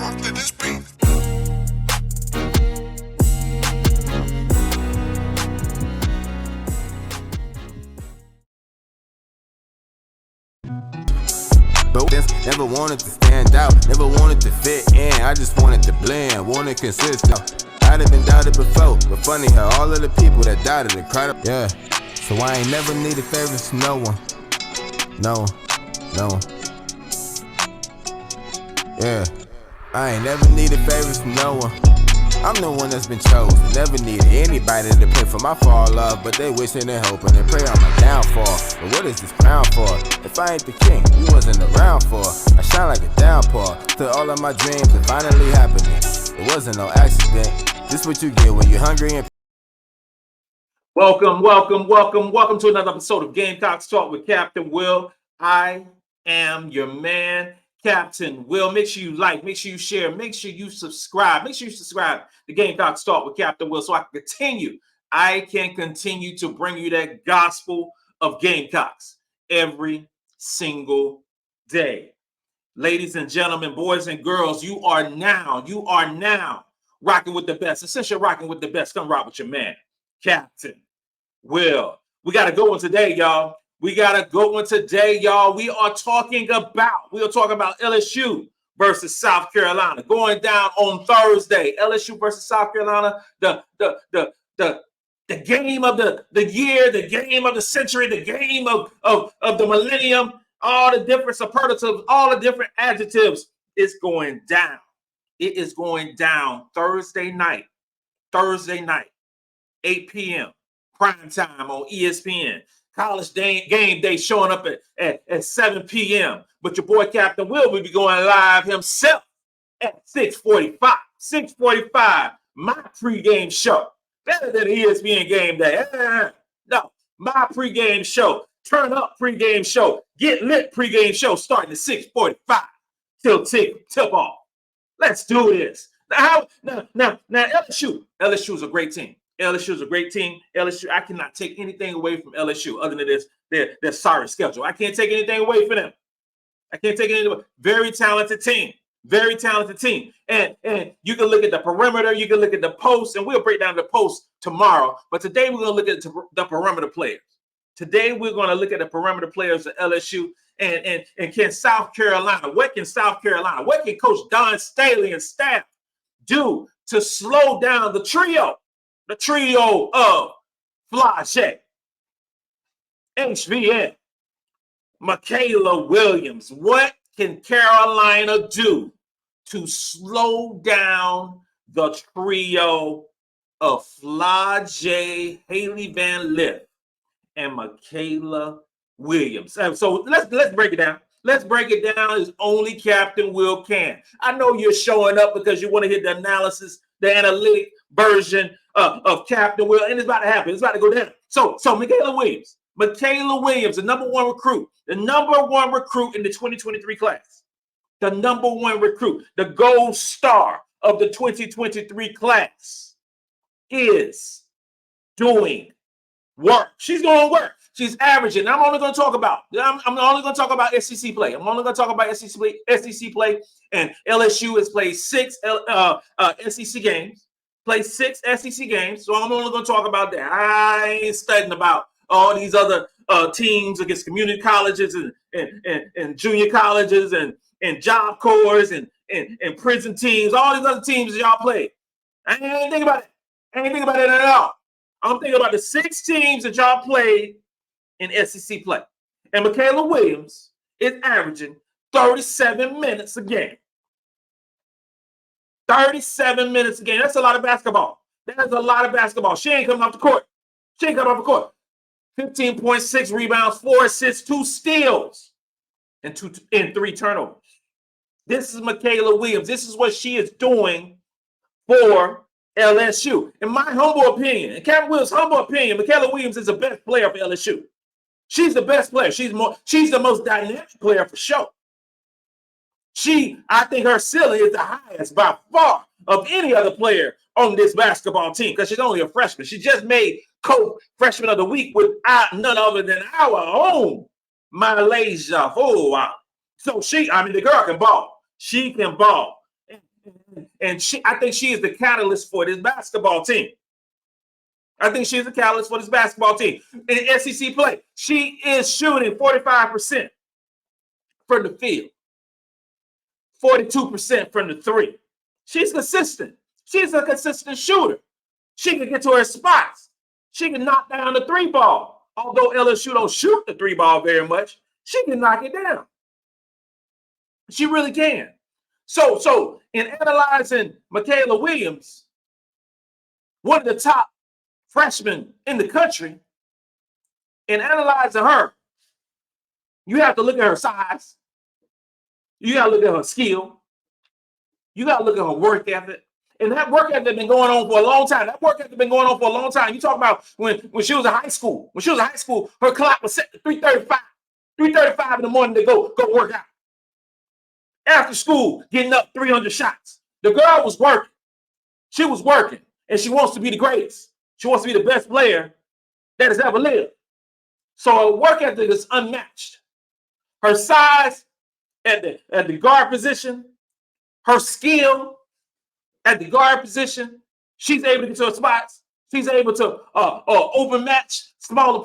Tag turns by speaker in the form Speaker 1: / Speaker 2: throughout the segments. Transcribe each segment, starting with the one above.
Speaker 1: after this beat.
Speaker 2: But never wanted to stand out, never wanted to fit in. I just wanted to blend, wanted consistent. I'd have been doubted before, but funny how all of the people that doubted it cried up. Yeah, so I ain't never needed favors from no one. No. Yeah, I ain't never needed favors from no one. I'm the one that's been chosen. Never needed anybody to pray for my fall off, but they wishing and hoping and pray on my downfall. But what is this crown for? If I ain't the king, you wasn't around for. I shine like a downpour to all of my dreams that finally happening. It wasn't no accident. This what you get when you're hungry and
Speaker 3: Welcome to another episode of Gamecocks Talk with Captain Will. I am your man, Captain Will. Make sure you like, make sure you share, make sure you subscribe. Make sure you subscribe to Gamecocks Talk with Captain Will so I can continue to bring you that gospel of Gamecocks every single day. Ladies and gentlemen, boys and girls, you are now rocking with the best. And since you're rocking with the best, come rock with your man, Captain Will. We got to go on today, y'all. We are talking about LSU versus South Carolina going down on Thursday. LSU versus South Carolina, the game of the year, the game of the century, the game of the millennium. All the different superlatives, all the different adjectives is going down. It is going down Thursday night, 8 p.m. prime time on ESPN. College game day showing up at 7 p.m. But your boy Captain Will be going live himself at 6:45. 6:45, my pregame show. Better than ESPN game day. No, my pregame show. Turn up pregame show. Get lit pregame show starting at 6:45 till tip off. Let's do this. Now LSU is a great team. LSU is a great team. LSU, I cannot take anything away from LSU other than this, their sorry schedule. I can't take anything away from them. Very talented team. Very talented team. And you can look at the perimeter, you can look at the post, and we'll break down the post tomorrow. But today we're going to look at the perimeter players. Today we're going to look at the perimeter players of LSU and can South Carolina, what can Coach Don Staley and staff do to slow down the trio of Flau'jae, HVN, MiKayla Williams? What can Carolina do to slow down the trio of Flau'jae, Hailey Van Lith, and MiKayla Williams? So let's break it down. Let's break it down as only Captain Will can. I know you're showing up because you want to hear the analysis, the analytic version of Captain Will, and it's about to happen. It's about to go down. So MiKayla Williams, the number one recruit in the 2023 class, the number one recruit, the gold star of the 2023 class, is doing work. She's going to work. She's averaging. I'm only going to talk about SEC play. SEC play, and LSU has played six SEC games. So I'm only going to talk about that. I ain't studying about all these other teams against community colleges and junior colleges and job corps and prison teams. All these other teams that y'all play. I ain't thinking about it. At all. I'm thinking about the 6 teams that y'all played in SEC play. And MiKayla Williams is averaging 37 minutes a game. 37 minutes a game. That's a lot of basketball. She ain't coming off the court. 15.6 rebounds, 4 assists, 2 steals, and 3 turnovers. This is MiKayla Williams. This is what she is doing for LSU. In my humble opinion, in Captain Will's humble opinion, MiKayla Williams is the best player for LSU. She's the best player. She's the most dynamic player for sure. I think her ceiling is the highest by far of any other player on this basketball team because she's only a freshman. She just made co-freshman of the week with none other than our own Malaysia. Oh, wow. So the girl can ball. She can ball. And I think she is the catalyst for this basketball team. I think she's the catalyst for this basketball team. In SEC play, she is shooting 45% from the field, 42% from the three. She's consistent. She's a consistent shooter. She can get to her spots. She can knock down the three ball. Although LSU don't shoot the three ball very much, she can knock it down. She really can. So in analyzing MiKayla Williams, one of the top freshmen in the country, in analyzing her, you have to look at her size. You got to look at her skill. You got to look at her work ethic. And that work ethic has been going on for a long time. That work ethic has been going on for a long time. You talk about when she was in high school. When she was in high school, her clock was set to 3:35. 3:35 in the morning to go work out. After school, getting up 300 shots. The girl was working. She was working. And she wants to be the greatest. She wants to be the best player that has ever lived. So her work ethic is unmatched. Her size at the guard position, her skill at the guard position, she's able to get to her spots. She's able to overmatch smaller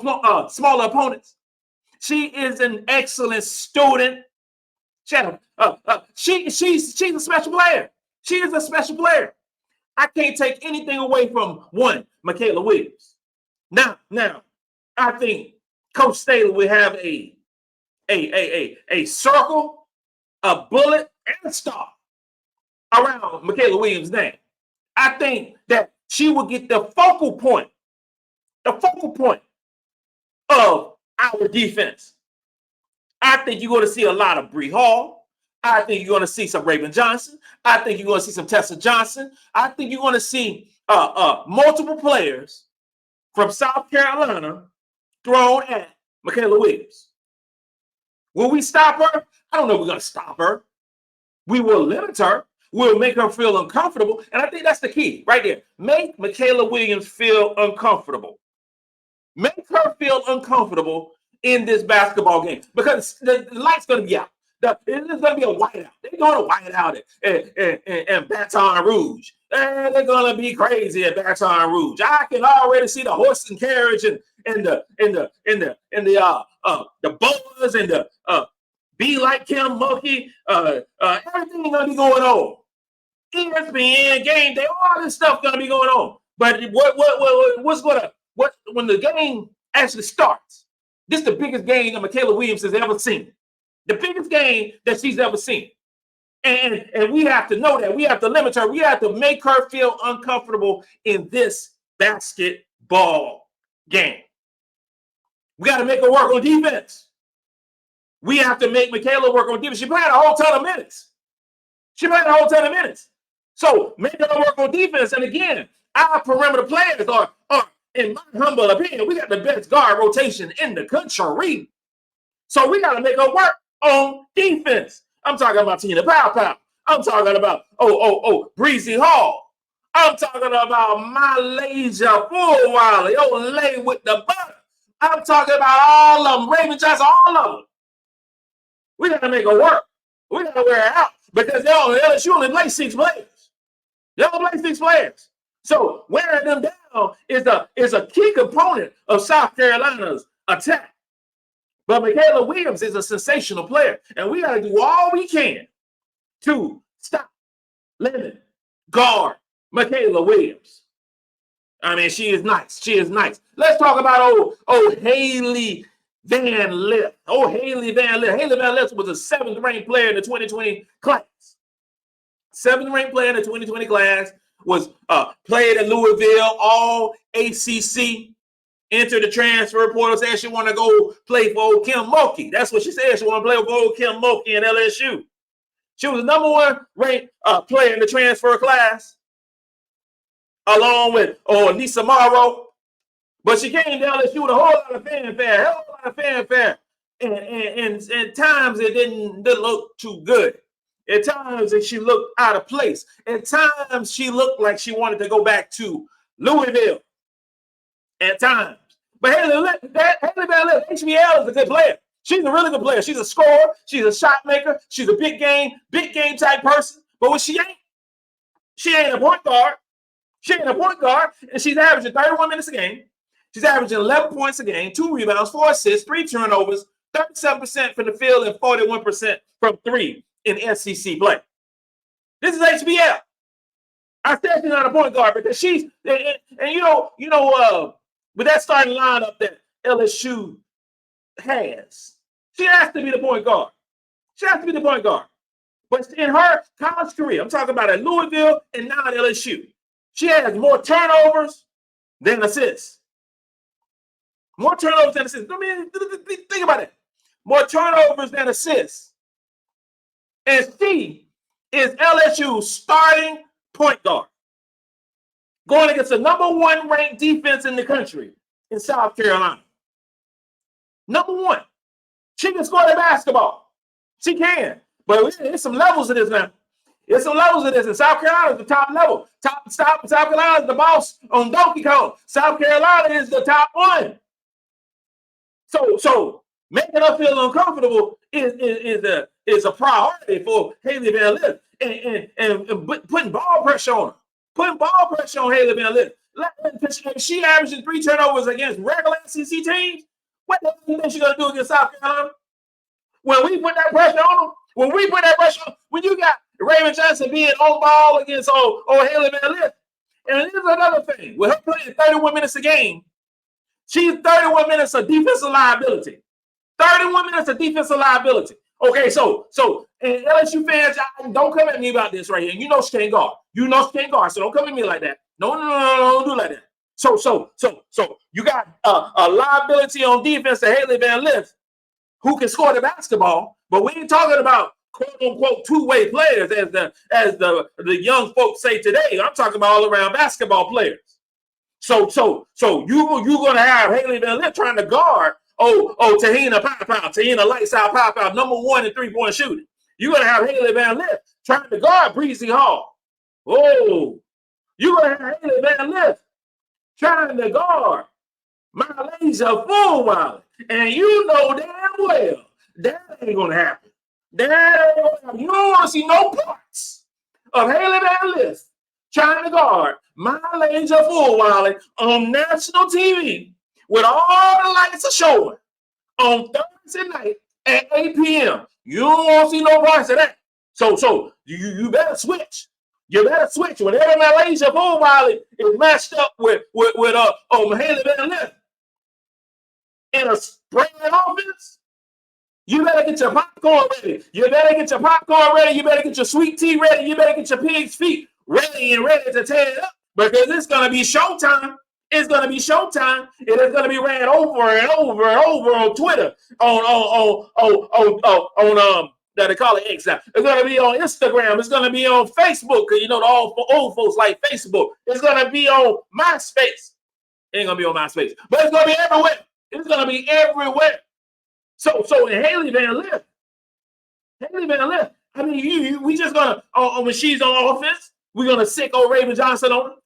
Speaker 3: opponents. She is an excellent student. She's a special player. She is a special player. I can't take anything away from MiKayla Williams. Now, I think Coach Staley will have a circle, a bullet, and a star around MiKayla Williams' name. I think that she will get the focal point of our defense. I think you're going to see a lot of Bree Hall. I think you're going to see some Raven Johnson. I think you're going to see some Tessa Johnson. I think you're going to see multiple players from South Carolina thrown at MiKayla Williams. Will we stop her? I don't know if we're going to stop her. We will limit her. We'll make her feel uncomfortable. And I think that's the key right there. Make MiKayla Williams feel uncomfortable. Make her feel uncomfortable in this basketball game because the light's going to be out. It's going to be a whiteout. They're going to white out in Baton Rouge. They're going to be crazy at Baton Rouge. I can already see the horse and carriage and the boas and the be like Kim Mulkey. Everything going to be going on. ESPN, game day, all this stuff going to be going on. But when the game actually starts, this is the biggest game that MiKayla Williams has ever seen. The biggest game that she's ever seen. And we have to know that. We have to limit her. We have to make her feel uncomfortable in this basketball game. We got to make her work on defense. We have to make MiKayla work on defense. She played a whole ton of minutes. So make her work on defense. And again, our perimeter players are in my humble opinion, we got the best guard rotation in the country. So we got to make her work on defense. I'm talking about Te-Hina Paopao. I'm talking about Bree Hall. I'm talking about Malaysia Flau'jae lay with the butter. I'm talking about all of them. Raven Johnson, all of them. We got to make her work. We got to wear her out because LSU only play 6 players. They only play 6 players. So wearing them down is a key component of South Carolina's attack. But MiKayla Williams is a sensational player, and we got to do all we can to stop, limit, guard MiKayla Williams. I mean, she is nice. Let's talk about Hailey Van Lith. Hailey Van Lith. Hailey Van Lith was a 7th ranked player in the 2020 class. 7th ranked player in the 2020 class, was played at Louisville, all ACC. Entered the transfer portal, said she want to go play for old Kim Mulkey. That's what she said. She want to play for old Kim Mulkey in LSU. She was the number 1 ranked player in the transfer class, along with Annesah Morrow. But she came to LSU with a whole lot of fanfare, And at times it didn't look too good. At times she looked out of place. At times she looked like she wanted to go back to Louisville. At times. But Hailey Van Lith, HBL is a good player. She's a really good player. She's a scorer. She's a shot maker. She's a big game type person. But what she ain't, She ain't a point guard. She ain't a point guard, and she's averaging 31 minutes a game. She's averaging 11 points a game, 2 rebounds, 4 assists, 3 turnovers, 37% from the field, and 41% from 3 in SEC play. This is HBL. I said she's not a point guard because she's with that starting lineup that LSU has, she has to be the point guard. She has to be the point guard. But in her college career, I'm talking about at Louisville and now at LSU, she has more turnovers than assists. More turnovers than assists. I mean, think about it. More turnovers than assists. And she is LSU's starting point guard, going against the #1 ranked defense in the country in South Carolina. #1. She can score the basketball. She can. But there's some levels of this now. There's some levels of this. And South Carolina is the top level. South Carolina is the boss on Donkey Kong. South Carolina is the top one. So making her feel uncomfortable is a priority for Hailey Van Lith. And putting ball pressure on her. Putting ball pressure on Hailey Van Lith. She averaging 3 turnovers against regular SEC teams. What the hell do you think she's going to do against South Carolina? When we put that pressure on them, when you got Raymond Johnson being on ball against Hailey Van Lith, and this is another thing. With her playing 31 minutes a game, she's 31 minutes of defensive liability. 31 minutes of defensive liability. Okay, so and LSU fans, don't come at me about this right here. You know she can't guard. You know she can't guard, so don't come at me like that. No, don't do like that. So you got a liability on defense to Hailey Van Lith, who can score the basketball, but we ain't talking about quote unquote two-way players as the young folks say today. I'm talking about all around basketball players. So you're gonna have Hailey Van Lith trying to guard Te-Hina Paopao, Te-Hina Lights Out Paopao, #1 in 3-point shooting. You're gonna have Hailey Van Lith trying to guard Bree Hall. Oh, you're gonna have Hailey Van Lith trying to guard Michaela Flau'jae, and you know damn well that ain't gonna happen. You don't want to see no parts of Hailey Van Lith trying to guard Michaela Flau'jae on national TV with all the lights are showing on Thursday night at 8 p.m. You don't want to see no parts of that. So you better switch. You better switch. Whenever Michaela Flau'jae is matched up with Hailey Van Lith in a spraying offense, you better get your popcorn ready. You better get your popcorn ready. You better get your sweet tea ready. You better get your pig's feet ready to tear it up, because it's going to be showtime. It's going to be showtime. It is going to be ran over and over and over on Twitter, that they call it X now. It's going to be on Instagram. It's going to be on Facebook, because you know the old folks like Facebook. It's going to be on MySpace. It ain't going to be on MySpace, but it's going to be everywhere. It's going to be everywhere. So in Hailey Van Lith, I mean, we just gonna when she's on offense, we're gonna sick old Raven Johnson on her.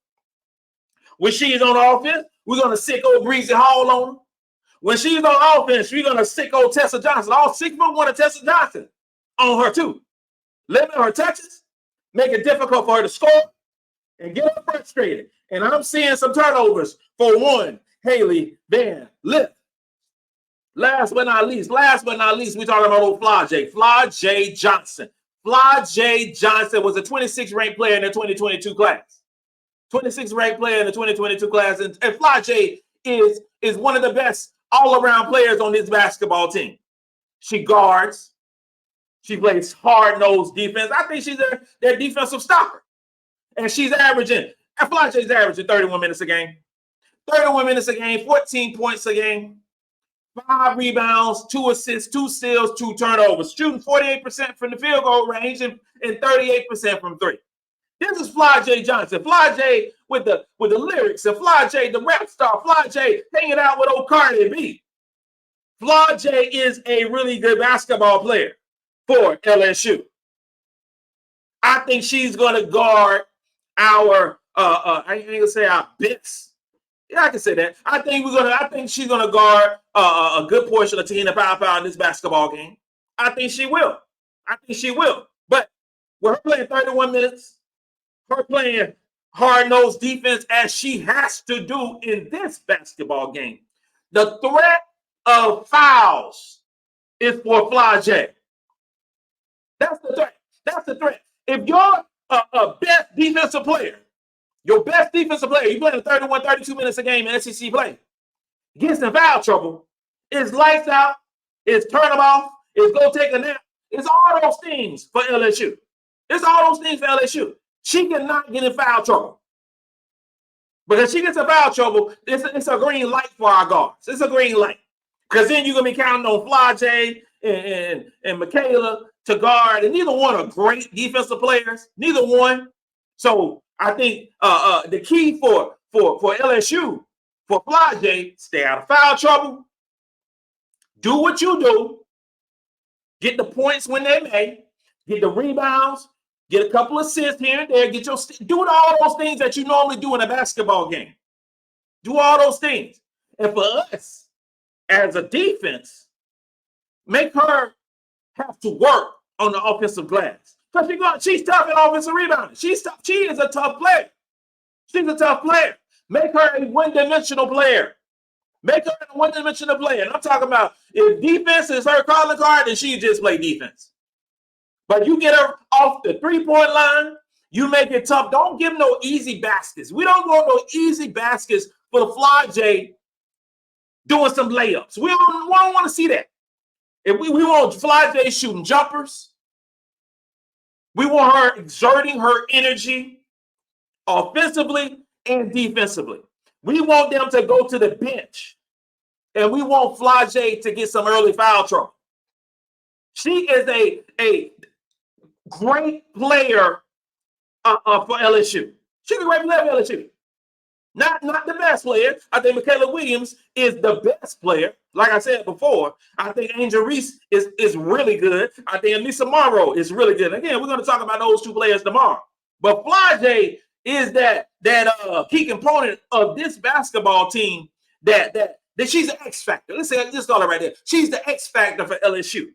Speaker 3: When she's on offense, we're gonna sick old Bree Hall on her. When she's on offense, we're gonna sick old Tessa Johnson. All 6'1" of Tessa Johnson on her too. Limit her touches, make it difficult for her to score, and get her frustrated. And I'm seeing some turnovers for one Hailey Van Lith. Last but not least, we talking about old Flau'jae Johnson. Flau'jae Johnson was a 26th ranked player in the 2022 class. 26th ranked player in the 2022 class. And Flau'jae is one of the best all-around players on this basketball team. She guards. She plays hard-nosed defense. I think she's their defensive stopper. And Flau'jae's averaging 31 minutes a game. 31 minutes a game, 14 points a game. 5 rebounds, 2 assists, 2 steals, 2 turnovers, shooting 48% from the field goal range and 38% from 3. This is Flau'jae Johnson. Flau'jae with the lyrics, and Flau'jae, the rap star. Flau'jae hanging out with old Cardi B. Flau'jae is a really good basketball player for LSU. I think she's going to guard our I ain't gonna say our bits. Yeah, I can say that. I think she's gonna guard a good portion of Te-Hina Paopao in this basketball game. I think she will. But with her playing 31 minutes, her playing hard-nosed defense as she has to do in this basketball game. The threat of fouls is for Flau'jae. That's the threat. That's the threat. If you're a best defensive player, your best defensive player, you playing 31, 32 minutes a game in SEC play, gets in foul trouble, it's lights out, it's turn them off, it's go take a nap. It's all those things for LSU. It's all those things for LSU. She cannot get in foul trouble. Because she gets in foul trouble, it's a green light for our guards. It's a green light. Because then you're going to be counting on Flau'jae and Michaela to guard. And neither one are great defensive players. Neither one. So I think the key for LSU, for Flau'jae, stay out of foul trouble. Do what you do. Get the points when they may. Get the rebounds. Get a couple assists here and there. Do all those things that you normally do in a basketball game. Do all those things. And for us, as a defense, make her have to work on the offensive glass. Because she's tough in offensive rebounding. She is a tough player. She's a tough player. Make her a one-dimensional player. Make her a one-dimensional player. And I'm talking about if defense is her calling card, then she just play defense. But you get her off the three-point line, you make it tough. Don't give no easy baskets. We don't want no easy baskets for the Flau'jae doing some layups. We don't want to see that. If we want Flau'jae shooting jumpers. We want her exerting her energy offensively and defensively. We want them to go to the bench. And we want Flau'jae to get some early foul trouble. She is a great player for LSU. She's a great player for LSU. Not the best player. I think MiKayla Williams is the best player. Like I said before, I think Angel Reese is really good. I think Annesah Morrow is really good. Again, we're going to talk about those two players tomorrow. But Flau'jae is that key component of this basketball team that she's an X factor. Let's call it right there. She's the X factor for LSU.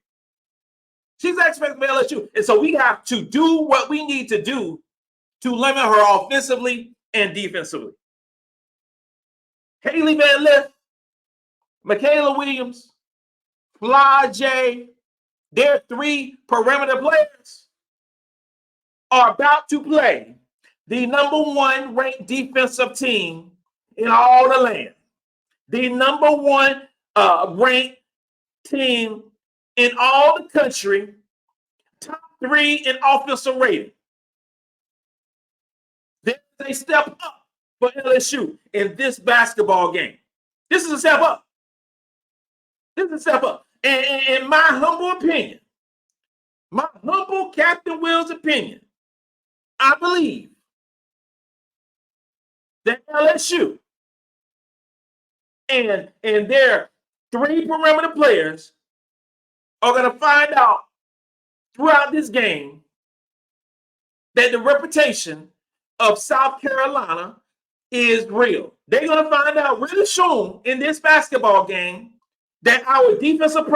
Speaker 3: She's the X factor for LSU. And so we have to do what we need to do to limit her offensively and defensively. Hailey Van Lith, MiKayla Williams, Flau'jae, their three perimeter players are about to play the number one ranked defensive team in all the land. The number one ranked team in all the country, top 3 in offensive rating. There's a step up for LSU in this basketball game. This is a step up. This is a step up. And in my humble opinion, my humble Captain Will's opinion, I believe that LSU and their 3 perimeter players are going to find out throughout this game that the reputation of South Carolina is real. They're going to find out really soon in this basketball game that our defensive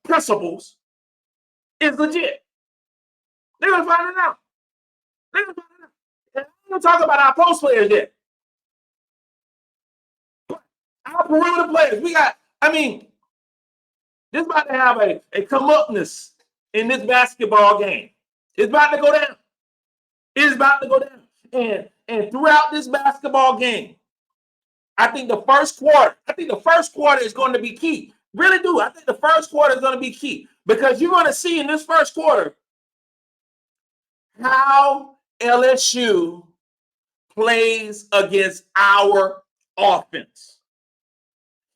Speaker 3: principles is legit. They're going to find it out. They're going to find it out. And I'm going to talk about our post players yet. But our perimeter players, this about to have a come-upness in this basketball game. It's about to go down. It's about to go down. And throughout this basketball game, I think the first quarter is going to be key. Really do. I think the first quarter is going to be key because you're going to see in this first quarter how LSU plays against our offense.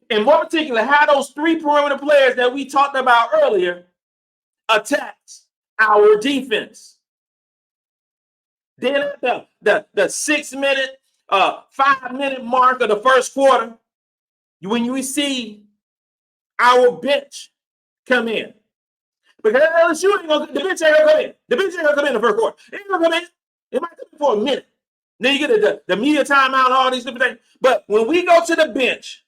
Speaker 3: In more particular, how those 3 perimeter players that we talked about earlier attacks our defense. Then at the 6 minute, 5 minute mark of the first quarter, when you see our bench come in. Because LSU the bench ain't gonna come in. The bench ain't gonna come in the first quarter. It ain't gonna come in. It might come in for a minute. Then you get the media timeout and all these different things. But when we go to the bench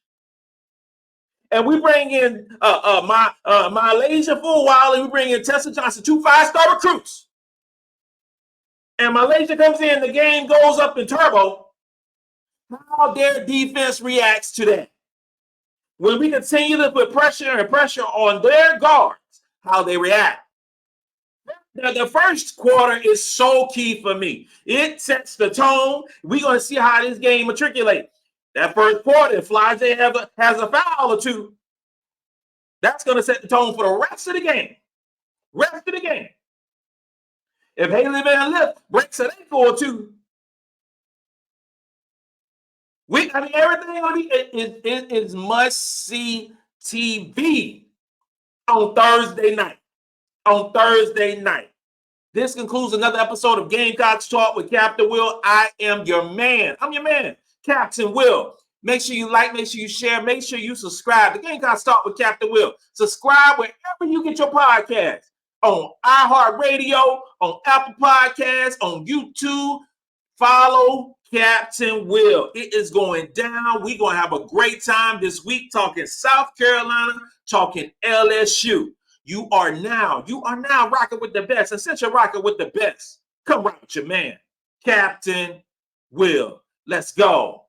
Speaker 3: and we bring in my Malaysia for a while and we bring in Tessa Johnson, 2 5-star recruits. and Malaysia comes in, the game goes up in turbo, how their defense reacts to that. When we continue to put pressure on their guards, how they react. Now, the first quarter is so key for me. It sets the tone. We're going to see how this game matriculates. That first quarter, if Flau'jae has a foul or two, that's going to set the tone for the rest of the game. If Hailey Van Lith breaks an ankle or two, everything going to be is must-see TV on Thursday night. This concludes another episode of Gamecocks Talk with Captain Will. I am your man. I'm your man, Captain Will. Make sure you like, make sure you share, make sure you subscribe to Gamecocks Talk with Captain Will. Subscribe wherever you get your podcasts. On iHeartRadio, on Apple Podcasts, on YouTube. Follow Captain Will. It is going down. We're going to have a great time this week talking South Carolina, talking LSU. You are now rocking with the best. And since you're rocking with the best, come rock with your man, Captain Will. Let's go.